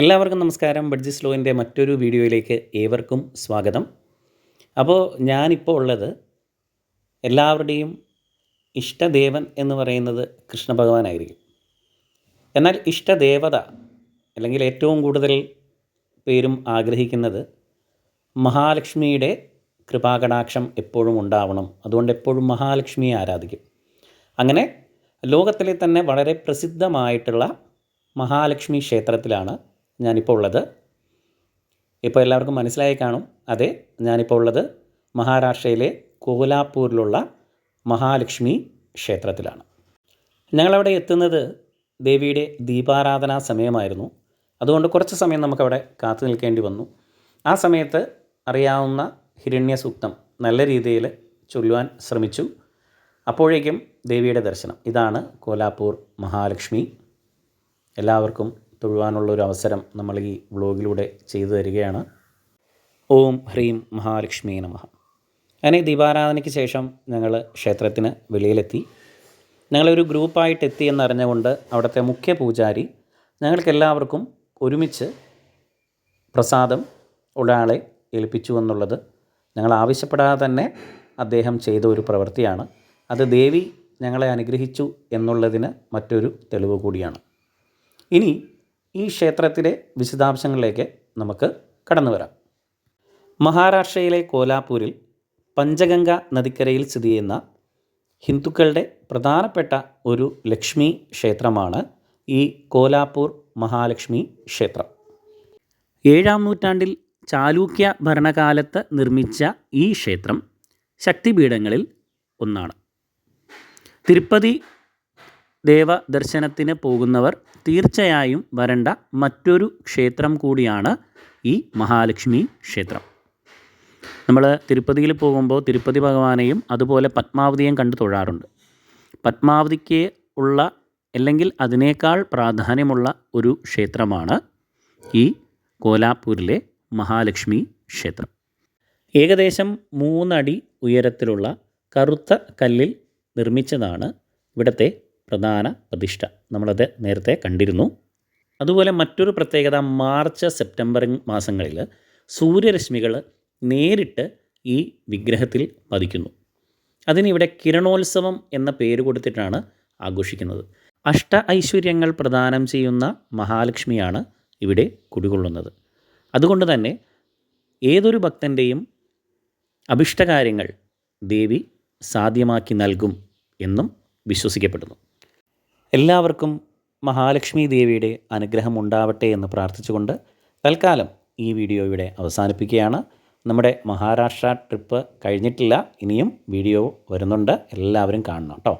എല്ലാവർക്കും നമസ്കാരം. ബഡ്ജറ്റ് സ്ലോവിൻ്റെ മറ്റൊരു വീഡിയോയിലേക്ക് ഏവർക്കും സ്വാഗതം. അപ്പോൾ ഞാനിപ്പോൾ ഉള്ളത് എല്ലാവരുടെയും ഇഷ്ടദേവൻ എന്ന് പറയുന്നത് കൃഷ്ണ ഭഗവാനായിരിക്കും. എന്നാൽ ഇഷ്ടദേവത അല്ലെങ്കിൽ ഏറ്റവും കൂടുതൽ പേരും ആഗ്രഹിക്കുന്നത് മഹാലക്ഷ്മിയുടെ കൃപാകടാക്ഷം എപ്പോഴും ഉണ്ടാവണം. അതുകൊണ്ട് എപ്പോഴും മഹാലക്ഷ്മിയെ ആരാധിക്കും. അങ്ങനെ ലോകത്തിലെ തന്നെ വളരെ പ്രസിദ്ധമായിട്ടുള്ള മഹാലക്ഷ്മി ക്ഷേത്രത്തിലാണ് ഞാനിപ്പോൾ ഉള്ളത്. ഇപ്പോൾ എല്ലാവർക്കും മനസ്സിലായി കാണും. അതെ, ഞാനിപ്പോൾ ഉള്ളത് മഹാരാഷ്ട്രയിലെ കോലാപ്പൂരിലുള്ള മഹാലക്ഷ്മി ക്ഷേത്രത്തിലാണ്. ഞങ്ങളവിടെ എത്തുന്നത് ദേവിയുടെ ദീപാരാധനാ സമയമായിരുന്നു. അതുകൊണ്ട് കുറച്ച് സമയം നമുക്കവിടെ കാത്തു നിൽക്കേണ്ടി വന്നു. ആ സമയത്ത് അറിയാവുന്ന ഹിരണ്യ സൂക്തം നല്ല രീതിയിൽ ചൊല്ലുവാൻ ശ്രമിച്ചു. അപ്പോഴേക്കും ദേവിയുടെ ദർശനം. ഇതാണ് കോലാപ്പൂർ മഹാലക്ഷ്മി. എല്ലാവർക്കും തൊഴുവാനുള്ളൊരു അവസരം നമ്മൾ ഈ വ്ളോഗിലൂടെ ചെയ്തു തരികയാണ്. ഓം ഹ്രീം മഹാലക്ഷ്മി നമഃ. അങ്ങനെ ദീപാരാധനയ്ക്ക് ശേഷം ഞങ്ങൾ ക്ഷേത്രത്തിന് വെളിയിലെത്തി. ഞങ്ങളൊരു ഗ്രൂപ്പായിട്ട് എത്തിയെന്നറിഞ്ഞുകൊണ്ട് അവിടുത്തെ മുഖ്യ പൂജാരി ഞങ്ങൾക്കെല്ലാവർക്കും ഒരുമിച്ച് പ്രസാദം ഒരാളെ ഏൽപ്പിച്ചു എന്നുള്ളത് ഞങ്ങൾ ആവശ്യപ്പെടാതെ തന്നെ അദ്ദേഹം ചെയ്ത ഒരു പ്രവൃത്തിയാണ്. അത് ദേവി ഞങ്ങളെ അനുഗ്രഹിച്ചു എന്നുള്ളതിന് മറ്റൊരു തെളിവ് കൂടിയാണ്. ഇനി ഈ ക്ഷേത്രത്തിലെ വിശദാംശങ്ങളിലേക്ക് നമുക്ക് കടന്നു വരാം. മഹാരാഷ്ട്രയിലെ കോലാപ്പൂരിൽ പഞ്ചഗംഗ നദിക്കരയിൽ സ്ഥിതി ചെയ്യുന്ന ഹിന്ദുക്കളുടെ പ്രധാനപ്പെട്ട ഒരു ലക്ഷ്മി ക്ഷേത്രമാണ് ഈ കോലാപ്പൂർ മഹാലക്ഷ്മി ക്ഷേത്രം. 7-ാം നൂറ്റാണ്ടിൽ ചാലൂക്യ ഭരണകാലത്ത് നിർമ്മിച്ച ഈ ക്ഷേത്രം ശക്തിപീഠങ്ങളിൽ ഒന്നാണ്. തിരുപ്പതി ദേവദർശനത്തിന് പോകുന്നവർ തീർച്ചയായും വരേണ്ട മറ്റൊരു ക്ഷേത്രം കൂടിയാണ് ഈ മഹാലക്ഷ്മി ക്ഷേത്രം. നമ്മൾ തിരുപ്പതിയിൽ പോകുമ്പോൾ തിരുപ്പതി ഭഗവാനെയും അതുപോലെ പത്മാവതിയെയും കണ്ടു തൊഴാറുണ്ട്. പത്മാവതിക്ക് ഉള്ള അല്ലെങ്കിൽ അതിനേക്കാൾ പ്രാധാന്യമുള്ള ഒരു ക്ഷേത്രമാണ് ഈ കോലാപ്പൂരിലെ മഹാലക്ഷ്മി ക്ഷേത്രം. ഏകദേശം 3 അടി ഉയരത്തിലുള്ള കറുത്ത കല്ലിൽ നിർമ്മിച്ചതാണ് ഇവിടുത്തെ പ്രധാന പ്രതിഷ്ഠ. നമ്മളത് നേരത്തെ കണ്ടിരുന്നു. അതുപോലെ മറ്റൊരു പ്രത്യേകത, മാർച്ച് സെപ്റ്റംബർ മാസങ്ങളിൽ സൂര്യരശ്മികൾ നേരിട്ട് ഈ വിഗ്രഹത്തിൽ പതിക്കുന്നു. അതിനിവിടെ കിരണോത്സവം എന്ന പേര് കൊടുത്തിട്ടാണ് ആഘോഷിക്കുന്നത്. ഐശ്വര്യങ്ങൾ പ്രദാനം ചെയ്യുന്ന മഹാലക്ഷ്മിയാണ് ഇവിടെ കുടികൊള്ളുന്നത്. അതുകൊണ്ട് തന്നെ ഏതൊരു ഭക്തൻ്റെയും അഭിഷ്ടകാര്യങ്ങൾ ദേവി സാധ്യമാക്കി നൽകും എന്നും വിശ്വസിക്കപ്പെടുന്നു. എല്ലാവർക്കും മഹാലക്ഷ്മി ദേവിയുടെ അനുഗ്രഹം ഉണ്ടാവട്ടെ എന്ന് പ്രാർത്ഥിച്ചുകൊണ്ട് തൽക്കാലം ഈ വീഡിയോ ഇവിടെ അവസാനിപ്പിക്കുകയാണ്. നമ്മുടെ മഹാരാഷ്ട്ര ട്രിപ്പ് കഴിഞ്ഞിട്ടില്ല, ഇനിയും വീഡിയോ വരുന്നുണ്ട്. എല്ലാവരും കാണണം കേട്ടോ.